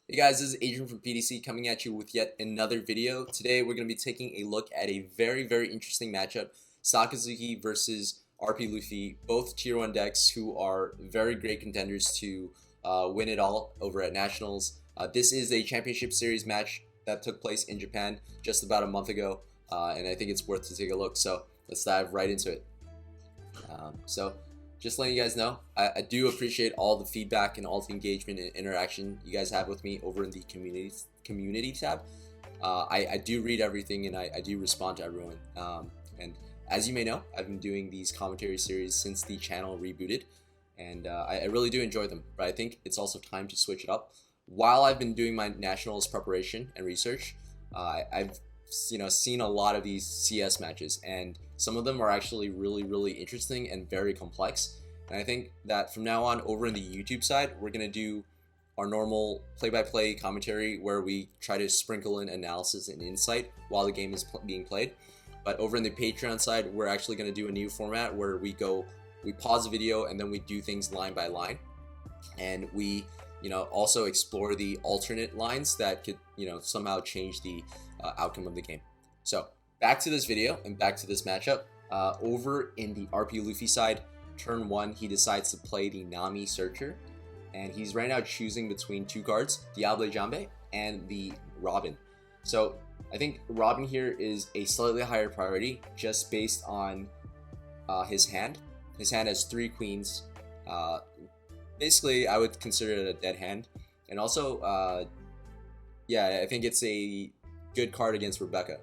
Hey guys, this is Adrian from PDC coming at you with yet another video. Today we're going to be taking a look at a very interesting matchup, Sakazuki versus RP Luffy, both tier 1 decks who are very great contenders to win it all over at Nationals. This is a championship series match that took place in Japan just about a month ago, and I think it's worth to take a look, so let's dive right into it. Just letting you guys know, I do appreciate all the feedback and all the engagement and interaction you guys have with me over in the community tab. I do read everything and I do respond to everyone. And as you may know, I've been doing these commentary series since the channel rebooted, and I really do enjoy them. But I think it's also time to switch it up. While I've been doing my nationals preparation and research, I've seen a lot of these CS matches, and some of them are actually really interesting and very complex. And I think that from now on, over in the YouTube side, we're gonna do our normal play-by-play commentary where we try to sprinkle in analysis and insight while the game is being played. But over in the Patreon side, we're actually gonna do a new format where we pause the video and then we do things line by line, and we also explore the alternate lines that could somehow change the outcome of the game. So back to this video and back to this matchup. Over in the RP Luffy side, turn 1 he decides to play the Nami Searcher, and he's right now choosing between two cards, Diable Jambe and the Robin. So I think Robin here is a slightly higher priority just based on his hand. His hand has 3 queens. Basically I would consider it a dead hand, and also yeah, I think it's a good card against Rebecca.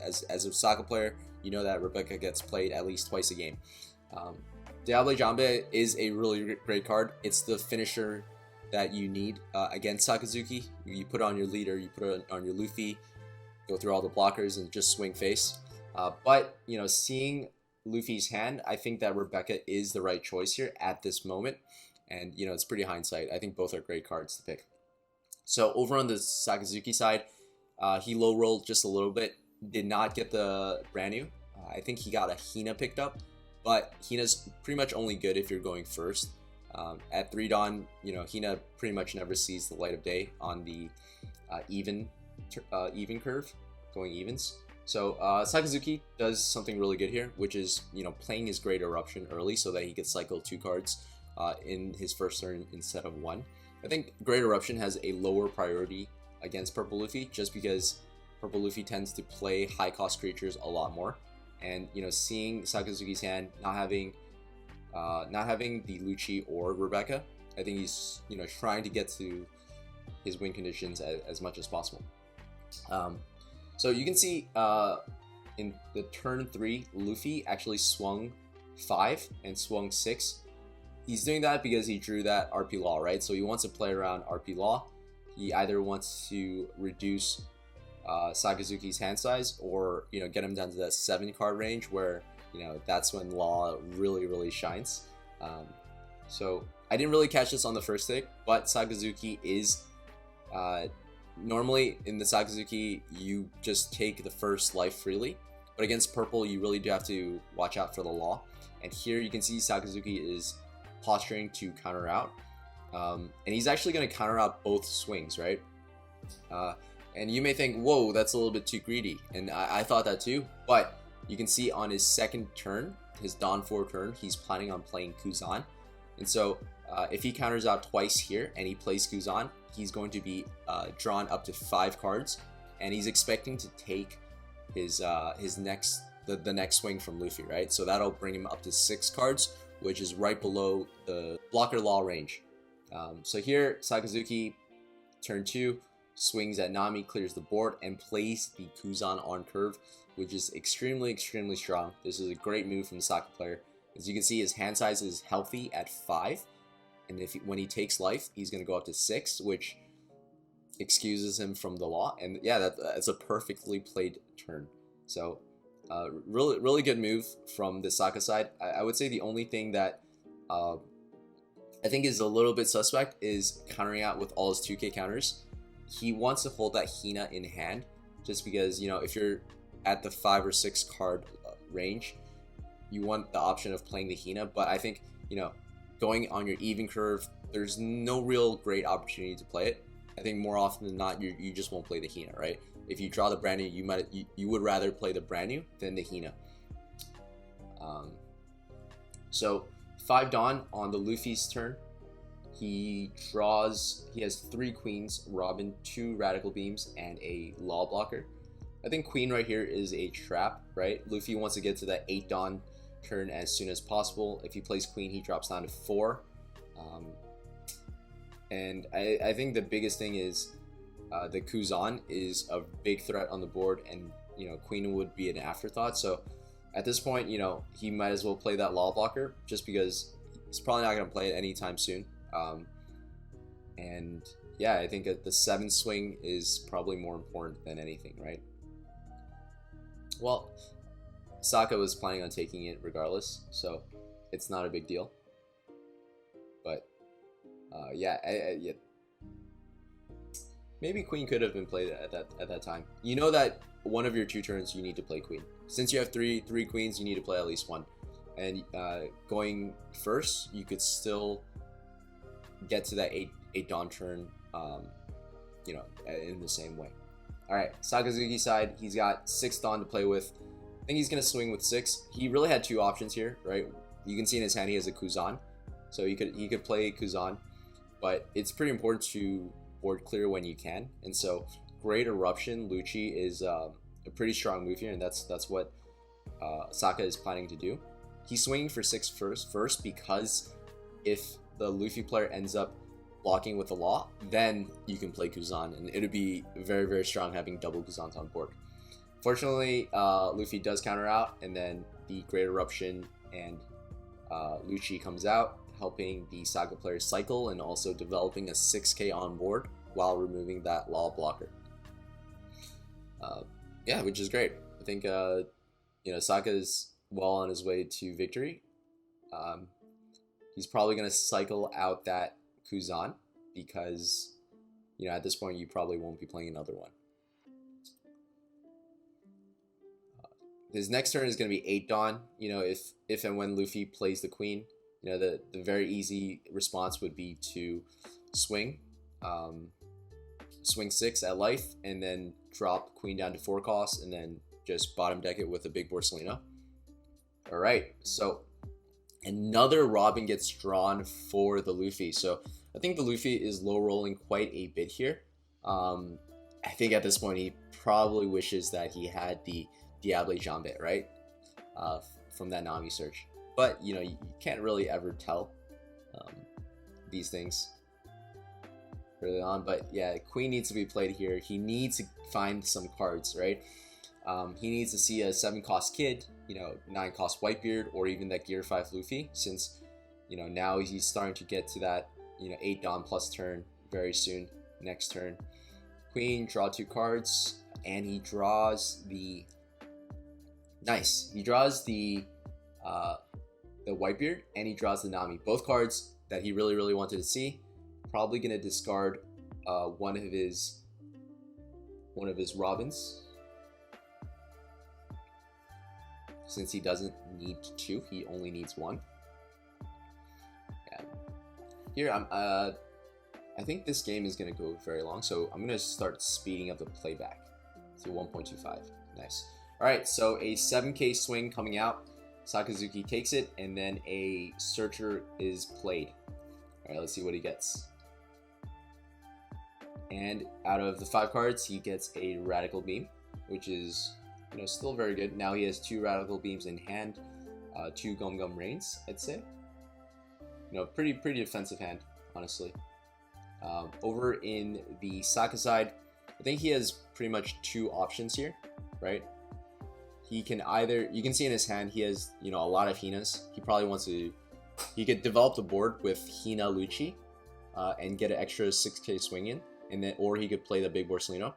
As a Saka player, you know that Rebecca gets played at least twice a game. Diable Jambe is a really great card. It's the finisher that you need against Sakazuki. You put it on your leader, you put it on your Luffy, go through all the blockers and just swing face. But seeing Luffy's hand, I think that Rebecca is the right choice here at this moment, and it's pretty hindsight. I think both are great cards to pick. So over on the Sakazuki side, he low rolled just a little bit, did not get the brand new. I think he got a Hina picked up, but Hina's pretty much only good if you're going first. At 3 Dawn, Hina pretty much never sees the light of day on the even curve, going evens. So Sakazuki does something really good here, which is playing his Great Eruption early so that he could cycle 2 cards in his first turn instead of 1. I think Great Eruption has a lower priority against Purple Luffy just because Purple Luffy tends to play high cost creatures a lot more, and seeing Sakazuki's hand not having the Lucci or Rebecca, I think he's trying to get to his win conditions as much as possible. So you can see in the turn 3, Luffy actually swung 5 and swung 6. He's doing that because he drew that RP Law, right? So he wants to play around RP Law. He either wants to reduce Sakazuki's hand size, or get him down to that 7 card range where that's when Law really shines. So I didn't really catch this on the first take, but Sakazuki is normally in the Sakazuki you just take the first life freely, but against purple you really do have to watch out for the Law. And here you can see Sakazuki is posturing to counter out, and he's actually going to counter out both swings, right? And you may think, whoa, that's a little bit too greedy, and I thought that too, but you can see on his second turn, his Dawn 4 turn, he's planning on playing Kuzan. And so if he counters out twice here and he plays Kuzan, he's going to be drawn up to 5 cards, and he's expecting to take his next swing from Luffy, right? So that'll bring him up to 6 cards, which is right below the blocker Law range. So here Sakazuki, turn 2, swings at Nami, clears the board, and plays the Kuzan on curve, which is extremely strong. This is a great move from the Saka player. As you can see, his hand size is healthy at 5, and when he takes life, he's going to go up to 6, which excuses him from the Law. And yeah, that's a perfectly played turn. So really good move from the Saka side. I would say the only thing that I think is a little bit suspect is countering out with all his 2k counters. He wants to hold that Hina in hand just because if you're at the 5 or 6 card range, you want the option of playing the Hina. But I think going on your even curve, there's no real great opportunity to play it. I think more often than not, you just won't play the Hina, right? If you draw the brand new, you would rather play the brand new than the Hina. So 5 Dawn on the Luffy's turn. He has 3 queens, Robin, 2 radical beams, and a law blocker. I think queen right here is a trap, right? Luffy wants to get to that 8 Dawn turn as soon as possible. If he plays queen, he drops down to 4. And I think the biggest thing is the Kuzan is a big threat on the board, and queen would be an afterthought. So at this point, he might as well play that law blocker, just because he's probably not going to play it anytime soon. And yeah, I think the 7 swing is probably more important than anything, right? Well, Saka was planning on taking it regardless, so it's not a big deal. But yeah, maybe queen could have been played at that time. You know that one of your 2 turns you need to play queen. Since you have three queens, you need to play at least 1. And going first, you could still get to that 8 Dawn turn, in the same way. All right, Sakazuki side, he's got 6 Dawn to play with. I think he's gonna swing with 6. He really had 2 options here, right? You can see in his hand he has a Kuzan, so he could play Kuzan, but it's pretty important to board clear when you can. And so Great Eruption Lucci is a pretty strong move here, and that's what Saka is planning to do. He's swinging for 6 first because if the Luffy player ends up blocking with the law, then you can play Kuzan, and it would be very, very strong having double Kuzans on board. Fortunately, Luffy does counter out, and then the Great Eruption and Lucci comes out, helping the Saka player cycle and also developing a 6k on board while removing that law blocker. Yeah, which is great. I think Saka is well on his way to victory. He's probably going to cycle out that Kuzan because at this point you probably won't be playing another one. His next turn is going to be 8 Dawn. If and when Luffy plays the queen, the very easy response would be to swing 6 at life, and then drop queen down to 4 cost, and then just bottom deck it with a big Borsalino. All right, so another Robin gets drawn for the Luffy. So I think the Luffy is low rolling quite a bit here. I think at this point he probably wishes that he had the Diable Jambit, right? From that Nami search. But you can't really ever tell these things early on. But yeah, queen needs to be played here. He needs to find some cards, right? He needs to see a 7 cost Kid, 9 cost Whitebeard, or even that Gear 5 Luffy, since now he's starting to get to that 8 Dawn plus turn very soon. Next turn, queen, draw 2 cards, and he draws the Whitebeard, and he draws the Nami. Both cards that he really, really wanted to see. Probably gonna discard one of his Robins, since he doesn't need 2, he only needs 1. Yeah. Here I think this game is gonna go very long, so I'm gonna start speeding up the playback to 1.25. Nice. All right, so a 7k swing coming out. Sakazuki takes it, and then a Searcher is played. All right, let's see what he gets. And out of the 5 cards, he gets a Radical Beam, which is still very good. Now he has 2 Radical Beams in hand, 2 Gum Gum Rains, I'd say. Pretty defensive hand, honestly. Over in the Saka side, I think he has pretty much 2 options here, right? He can you can see in his hand, he has, a lot of Hinas. He probably wants to, he could develop the board with Hina Lucci and get an extra 6k swing in, and then, or he could play the big Borsalino.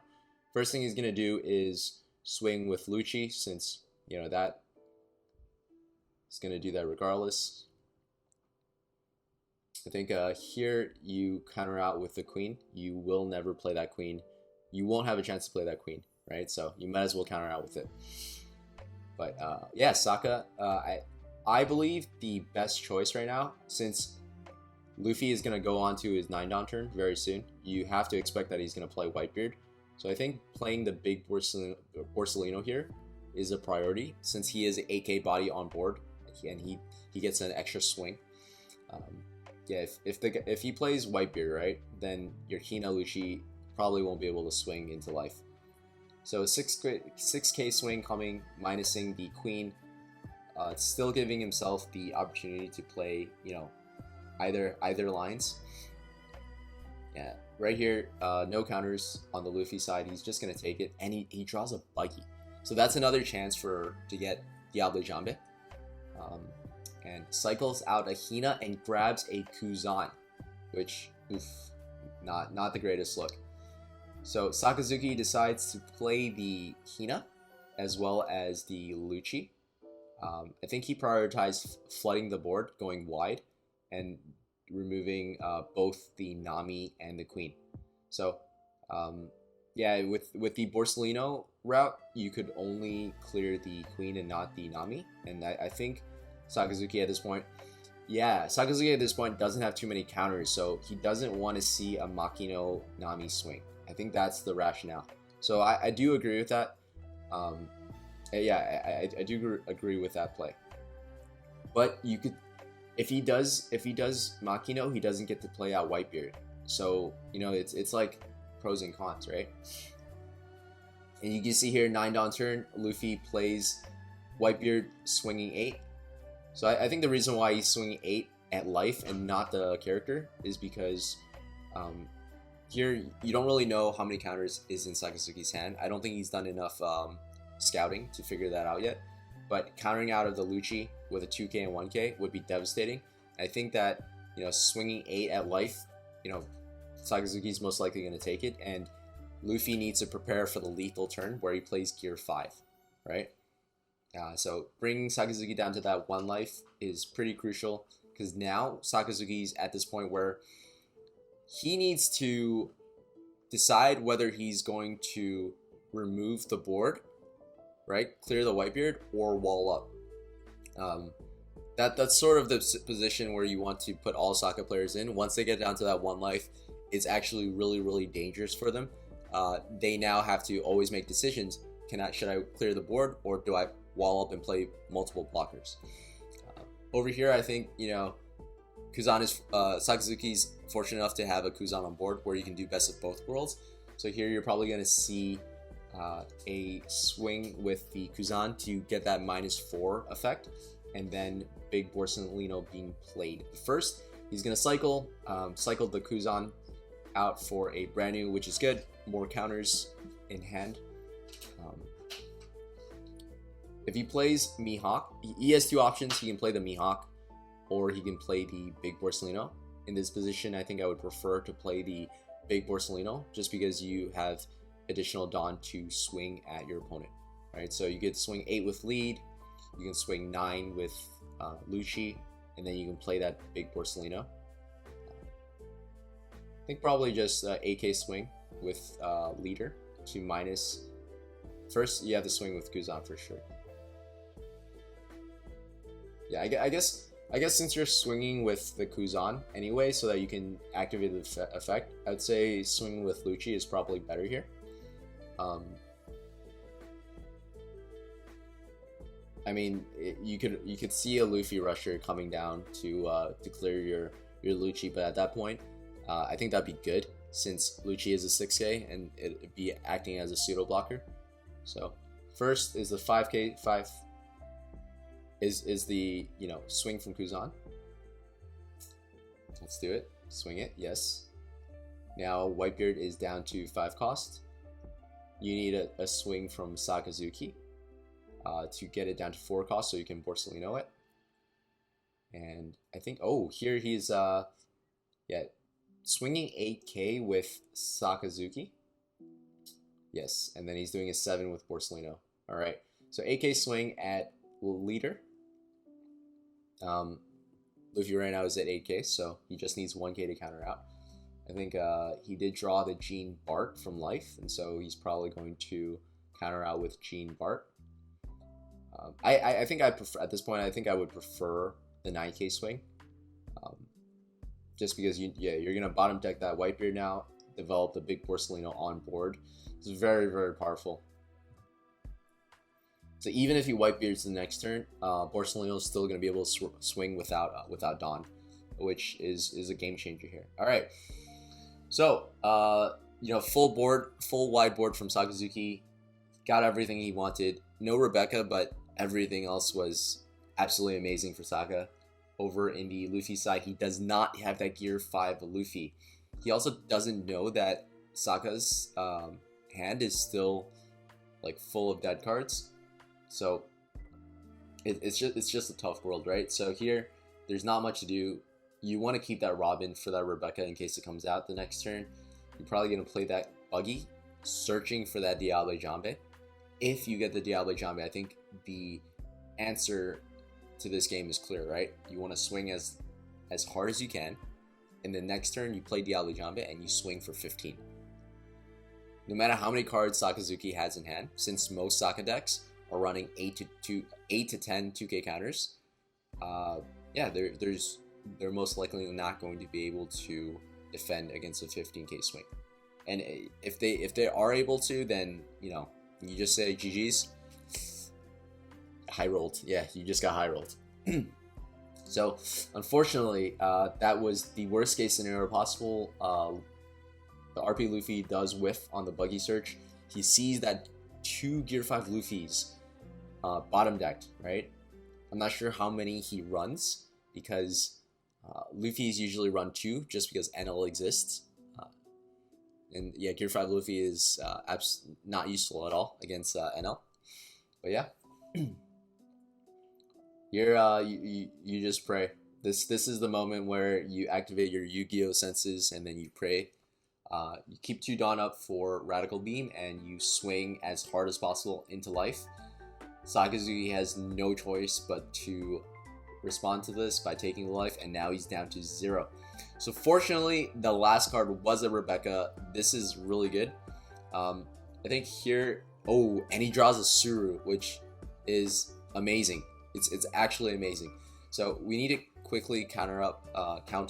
First thing he's going to do is swing with Lucci, since, that is going to do that regardless. I think here you counter out with the queen. You will never play that queen. You won't have a chance to play that queen, right? So you might as well counter out with it. But yeah, Saka, I believe the best choice right now, since Luffy is going to go on to his 9-down turn very soon. You have to expect that he's going to play Whitebeard. So I think playing the big Borsalino here is a priority since he is 8k body on board and he gets an extra swing. Yeah, if he plays Whitebeard, right, then your Hina Lucci probably won't be able to swing into life. So 6k swing coming, minusing the queen, still giving himself the opportunity to play, you know, either lines. Yeah, right here, no counters on the Luffy side. He's just gonna take it, and he draws a buggy. So that's another chance to get Diable Jambe. And cycles out a Hina and grabs a Kuzan, which, oof, not the greatest look. So Sakazuki decides to play the Hina as well as the Lucci. I think he prioritized flooding the board, going wide, and removing both the Nami and the Queen. So yeah, with the Borsalino route, you could only clear the Queen and not the Nami, and I think Sakazuki at this point doesn't have too many counters, so he doesn't want to see a Makino Nami swing. I think that's the rationale. So I do agree with that. Yeah, I do agree with that play. But you could, if he does Makino, he doesn't get to play out Whitebeard. So you know it's like pros and cons, right? And you can see here 9-down turn, Luffy plays Whitebeard swinging 8. So I think the reason why he's swinging 8 at life and not the character is because here you don't really know how many counters is in Sakazuki's hand. I don't think he's done enough scouting to figure that out yet. But countering out of the Lucci with a 2k and 1k would be devastating. I think that, you know, swinging 8 at life, you know, Sakazuki's most likely going to take it, and Luffy needs to prepare for the lethal turn where he plays Gear 5, right? So bringing Sakazuki down to that 1 life is pretty crucial because now Sakazuki's at this point where he needs to decide whether he's going to remove the board, right, clear the Whitebeard, or wall up. That's sort of the position where you want to put all Saka players in. Once they get down to that 1 life, it's actually really dangerous for them. They now have to always make decisions. Should I clear the board, or do I wall up and play multiple blockers? Over here, I think, you know, Sakazuki's fortunate enough to have a Kuzan on board where you can do best of both worlds. So here you're probably going to see a swing with the Kuzan to get that -4 effect, and then Big Borsalino being played. First, he's going to cycle the Kuzan out for a brand new, which is good. More counters in hand. If he plays Mihawk, he has 2 options. He can play the Mihawk, or he can play the Big Borsalino. In this position, I think I would prefer to play the Big Borsalino, just because you have additional Dawn to swing at your opponent, right? So you get swing 8 with lead, you can swing 9 with Lucci, and then you can play that Big Borsalino. I think probably just 8k swing with leader to minus. First, you have to swing with Kuzan for sure. Yeah, I guess since you're swinging with the Kuzan anyway, so that you can activate the effect, I'd say swinging with Lucci is probably better here. I mean, you could see a Luffy rusher coming down to clear your Lucci, but at that point, I think that'd be good since Lucci is a 6k and it'd be acting as a pseudo blocker. So first is the 5k 5 is the, you know, swing from Kuzan. Let's do it. Swing it. Yes. Now Whitebeard is down to 5 cost. You need a swing from Sakazuki to get it down to 4 cost, so you can Borsalino it. And I think, oh, here he's yeah, swinging 8k with Sakazuki. Yes, and then he's doing a 7 with Borsalino. All right, so 8k swing at leader. Luffy right now is at 8k, so he just needs 1k to counter out. I think he did draw the Gene Bart from life, and so he's probably going to counter out with Gene Bart. I think I prefer, at this point, I think I would prefer the 9k swing. just because you're gonna bottom deck that Whitebeard now, develop the big Porcelino on board. It's very, very powerful. So even if he Whitebeards the next turn, Porcelino is still gonna be able to swing without Dawn, which is a game changer here. All right, so full wide board from Sakazuki, got everything he wanted. No Rebecca, but everything else was absolutely amazing for Saka. Over in the Luffy side, he does not have that Gear 5 Luffy. He also doesn't know that Saka's hand is still like full of dead cards. So it's just a tough world, right? So here, there's not much to do. You want to keep that Robin for that Rebecca in case it comes out the next turn. You're probably going to play that Buggy, searching for that Diable Jambe. If you get the Diable Jambe, I think the answer to this game is clear, right? You want to swing as hard as you can, and the next turn you play Diable Jambe and you swing for 15. No matter how many cards Sakazuki has in hand, since most Saka decks are running 8 to 10 2k counters, they're most likely not going to be able to defend against a 15k swing. And if they are able to, then you just say GG's. High rolled. Yeah, you just got high rolled. So unfortunately, that was the worst case scenario possible. The RP Luffy does whiff on the Buggy search. He sees that 2 Gear 5 Luffys bottom decked, right? I'm not sure how many he runs, because Luffy's usually run 2 just because Enel exists. And yeah, Gear 5 Luffy is not useful at all against Enel. But yeah. You just pray. This is the moment where you activate your Yu-Gi-Oh senses and then you pray. You keep 2 Dawn up for Radical Beam and you swing as hard as possible into life. Sakazuki has no choice but to respond to this by taking the life, and now he's down to 0. So fortunately, the last card was a Rebecca. This is really good. I think here, and he draws a Suru, which is amazing. It's actually amazing. So we need to quickly count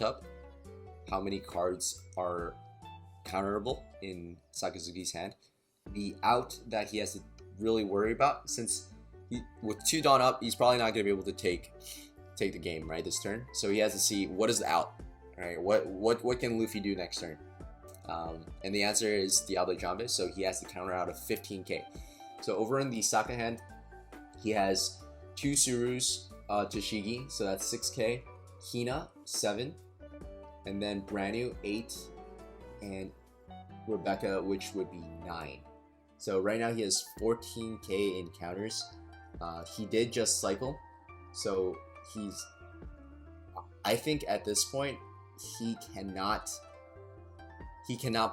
up how many cards are counterable in Sakazuki's hand. The out that he has to really worry about, since with 2 Dawn up, he's probably not going to be able to take the game right this turn. So he has to see what is the out. All right, what can Luffy do next turn? And the answer is Diable Jambe. So he has to counter out of 15k. So over in the Saka hand, he has 2 Surus to Shigi, so that's 6k. Hina 7, and then Branu 8, and Rebecca, which would be 9. So right now he has 14k in counters. He did just cycle, so I think at this point he cannot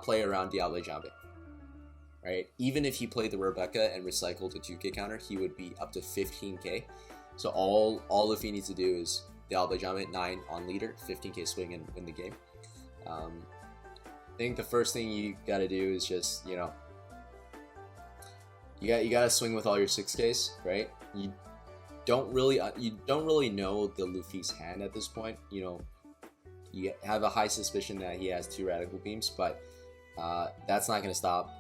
play around Diable Jambe. Right? Even if he played the Rebecca and recycled a 2k counter, he would be up to 15k. So all Luffy needs to do is Diable Jambe 9 on leader, 15k swing, and win the game. I think the first thing you gotta do is just, you gotta swing with all your 6ks, right? You don't really know the Luffy's hand at this point. You have a high suspicion that he has 2 Radical Beams, but that's not gonna stop.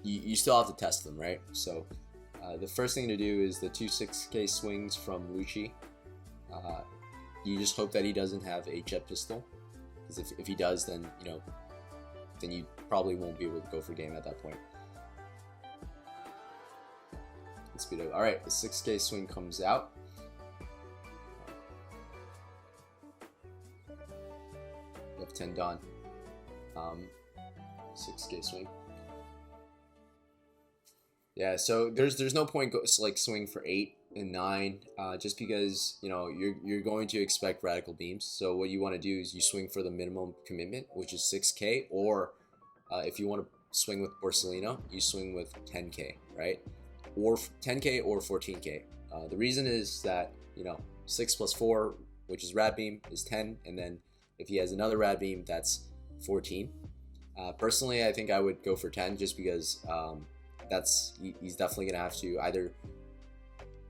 You still have to test them, right? So the first thing to do is the 2 6k swings from Lucci. You just hope that he doesn't have a jet pistol, because if he does, then then you probably won't be able to go for game at that point. Let's speed up. All right, the 6k swing comes out. You have 10 Dawn. 6k swing. Yeah, so there's no point swing for 8 and 9, just because you're going to expect Radical Beams. So what you want to do is you swing for the minimum commitment, which is 6k, or if you want to swing with Porcelino, you swing with 10k, right? Or 10k or 14k. The reason is that 6 plus 4, which is Rad Beam, is 10, and then if he has another Rad Beam, that's 14. Personally, I think I would go for 10, just because he's definitely gonna have to either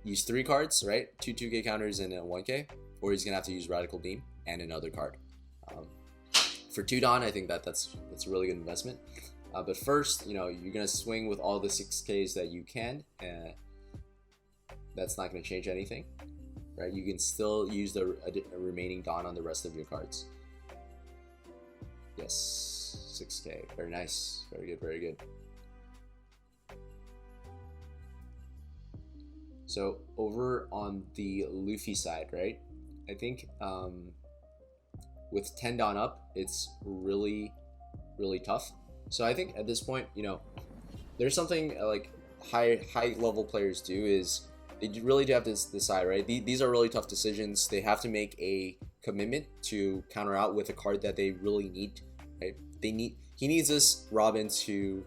use 3 cards, right? 2 2k counters and a 1k, or he's gonna have to use Radical Beam and another card. For 2 Dawn, I think that's a really good investment. But first, you know, you're gonna swing with all the 6Ks that you can. That's not gonna change anything, right? You can still use the remaining Dawn on the rest of your cards. Yes, 6K, very nice, very good, very good. So over on the Luffy side, right? I think with 10 Dawn up, it's really tough. So I think at this point, you know, there's something like high level players do is they really do have to decide, right? These are really tough decisions. They have to make a commitment to counter out with a card that they really need, right? He needs this Robin to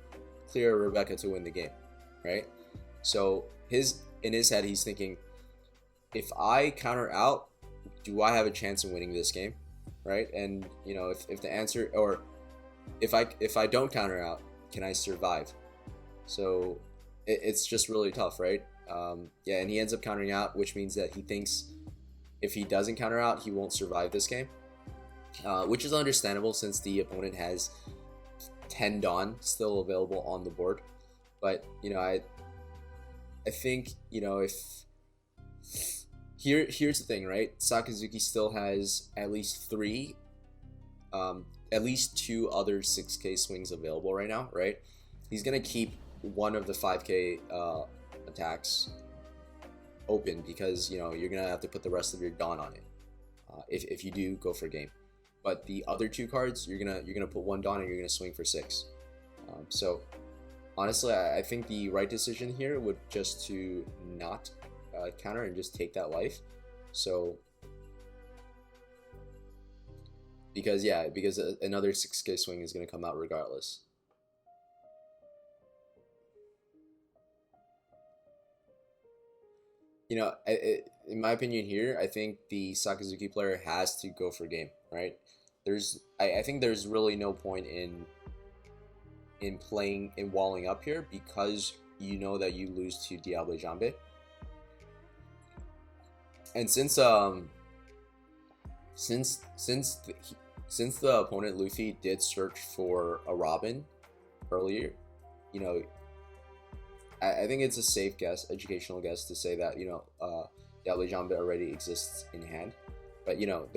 clear Rebecca to win the game, right? So in his head, he's thinking, if I counter out, do I have a chance in winning this game, right? And you know, if the answer, or if I don't counter out, can I survive? So it's just really tough, right? Yeah, and he ends up countering out, which means that he thinks if he doesn't counter out, he won't survive this game, which is understandable since the opponent has 10 Dawn still available on the board. But you know, I think, you know, if here's the thing, right? Sakazuki still has at least 2 other 6K swings available right now, right? He's gonna keep one of the 5K attacks open because, you know, you're gonna have to put the rest of your Dawn on it if you do go for game. But the other 2 cards, you're gonna put 1 Dawn and you're gonna swing for 6. So honestly, I think the right decision here would just to not counter and just take that life. So because another 6K swing is going to come out regardless. You know, in my opinion here, I think the Sakazuki player has to go for game, right? I think there's really no point in walling up here because you know that you lose to Diable Jambe. And since the opponent Luffy did search for a Robin earlier, you know, I think it's a safe guess, educational guess, to say that, you know, Diable Jambe already exists in hand. But you know,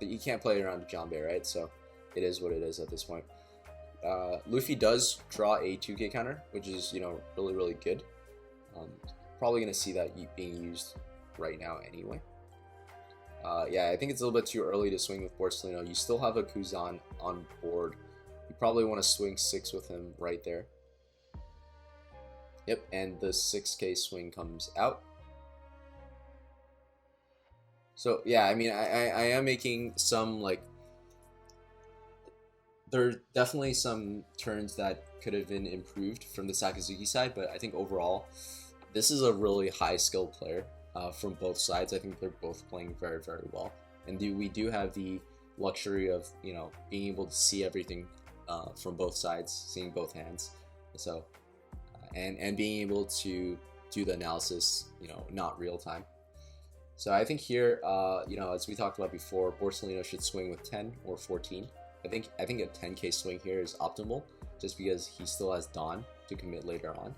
you can't play around Jambe, right? So it is what it is at this point. Luffy does draw a 2K counter, which is, you know, really good. Probably gonna see that being used right now anyway. Yeah, I think it's a little bit too early to swing with Borsalino. You still have a Kuzan on board. You probably want to swing 6 with him right there. Yep, and the 6K swing comes out. So yeah, I mean, I am making some, like, there are definitely some turns that could have been improved from the Sakazuki side, but I think overall, this is a really high skilled player from both sides. I think they're both playing very well, and we do have the luxury of, you know, being able to see everything from both sides, seeing both hands. So and being able to do the analysis, you know, not real time. So I think here, you know, as we talked about before, Borsalino should swing with 10 or 14. I think a 10K swing here is optimal, just because he still has Dawn to commit later on.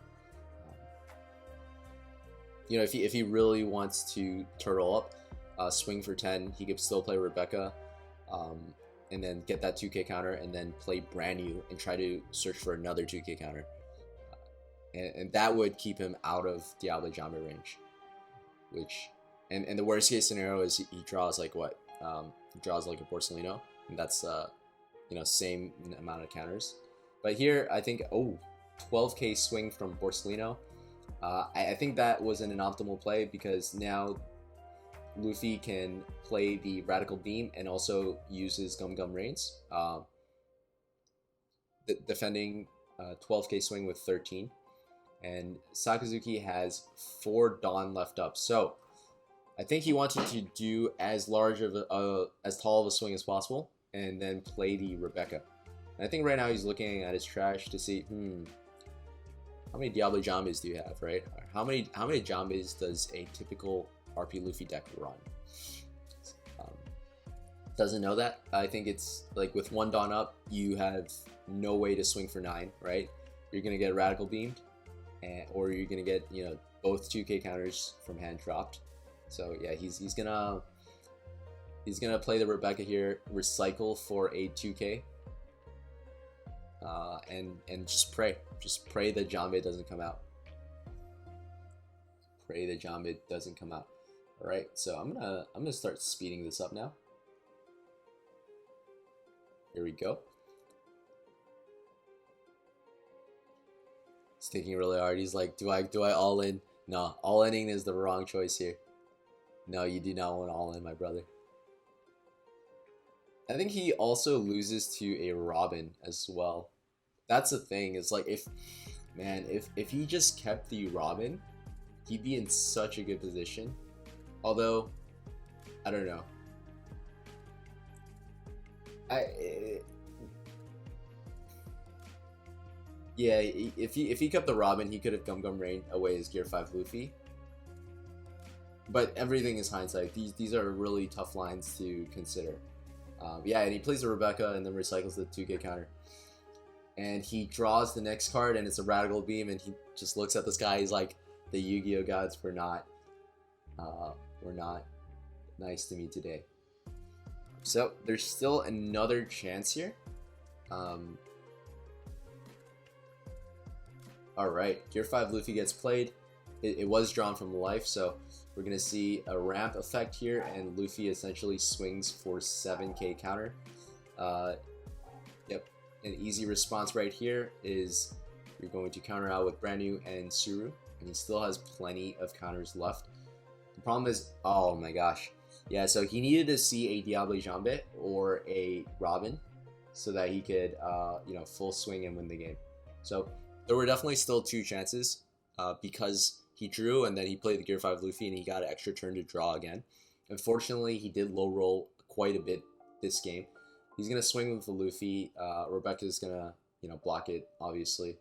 You know, if he really wants to turtle up, swing for 10, he could still play Rebecca, and then get that 2K counter, and then play brand new and try to search for another 2K counter, and that would keep him out of Diable Jambe range. Which, and the worst case scenario is he draws like what? He draws like a Borsalino, and that's you know, same amount of counters. But here, I think, 12K swing from Borsalino. I think that wasn't an optimal play, because now Luffy can play the Radical Beam and also use his Gum Gum Reigns, defending 12K swing with 13. And Sakazuki has 4 Dawn left up. So I think he wanted to do as large of as tall of a swing as possible, and then play the Rebecca. And I think right now he's looking at his trash to see, how many Diable Jambes do you have, right? How many Jambes does a typical RP Luffy deck run? doesn't know that. I think it's like with 1 Dawn up, you have no way to swing for 9, right? You're gonna get Radical Beamed, or you're gonna get, you know, both 2k counters from hand dropped. So yeah, he's gonna play the Rebecca here, recycle for a 2k, and just pray that Jambe doesn't come out. Pray that Jambe doesn't come out. All right, so I'm gonna start speeding this up now. Here we go. He's thinking really hard. He's like, do I all in? No, all inning is the wrong choice here. No, you do not want all in, my brother. I think he also loses to a Robin as well. That's the thing. It's like, if he just kept the Robin, he'd be in such a good position. Although, I don't know. Yeah, if he kept the Robin, he could have Gum Gum Rain away his Gear 5 Luffy. But everything is hindsight. These are really tough lines to consider. Yeah, and he plays the Rebecca and then recycles the 2k counter. And he draws the next card, and it's a Radical Beam, and he just looks at this guy. He's like, the Yu-Gi-Oh gods were not nice to me today. So there's still another chance here. Alright, Gear 5 Luffy gets played. It was drawn from life, so we're going to see a ramp effect here, and Luffy essentially swings for 7k counter. Yep, an easy response right here is you're going to counter out with Brand New and Suru, and he still has plenty of counters left. The problem is, oh my gosh. Yeah, so he needed to see a Diable Jambe or a Robin so that he could, you know, full swing and win the game. So there were definitely still 2 chances because he drew and then he played the Gear 5 Luffy and he got an extra turn to draw again. Unfortunately, he did low roll quite a bit this game. He's going to swing with the Luffy. Rebecca's going to, you know, block it, obviously.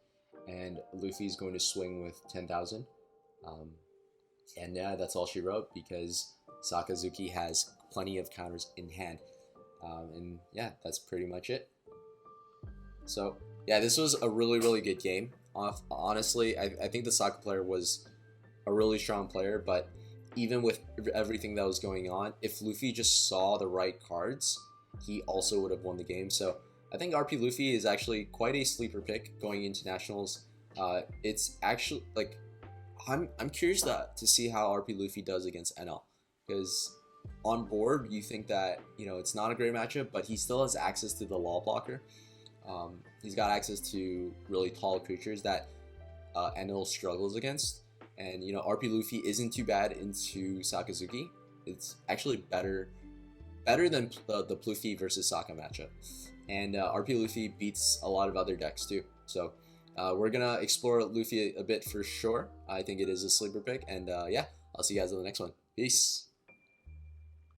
And Luffy's going to swing with 10,000. And yeah, that's all she wrote because Sakazuki has plenty of counters in hand. And yeah, that's pretty much it. So yeah, this was a really good game. Honestly, I think the Saka player was a really strong player, but even with everything that was going on, if Luffy just saw the right cards, he also would have won the game. So I think RP Luffy is actually quite a sleeper pick going into nationals. It's actually like I'm curious to see how RP Luffy does against Enel, because on board you think that, you know, it's not a great matchup, but he still has access to the wall blocker. He's got access to really tall creatures that Enel struggles against, and you know, RP Luffy isn't too bad into Sakazuki. It's actually better than the Pluffy versus Saka matchup, and RP Luffy beats a lot of other decks too. So we're gonna explore Luffy a bit for sure. I think it is a sleeper pick, and yeah, I'll see you guys in the next one. Peace.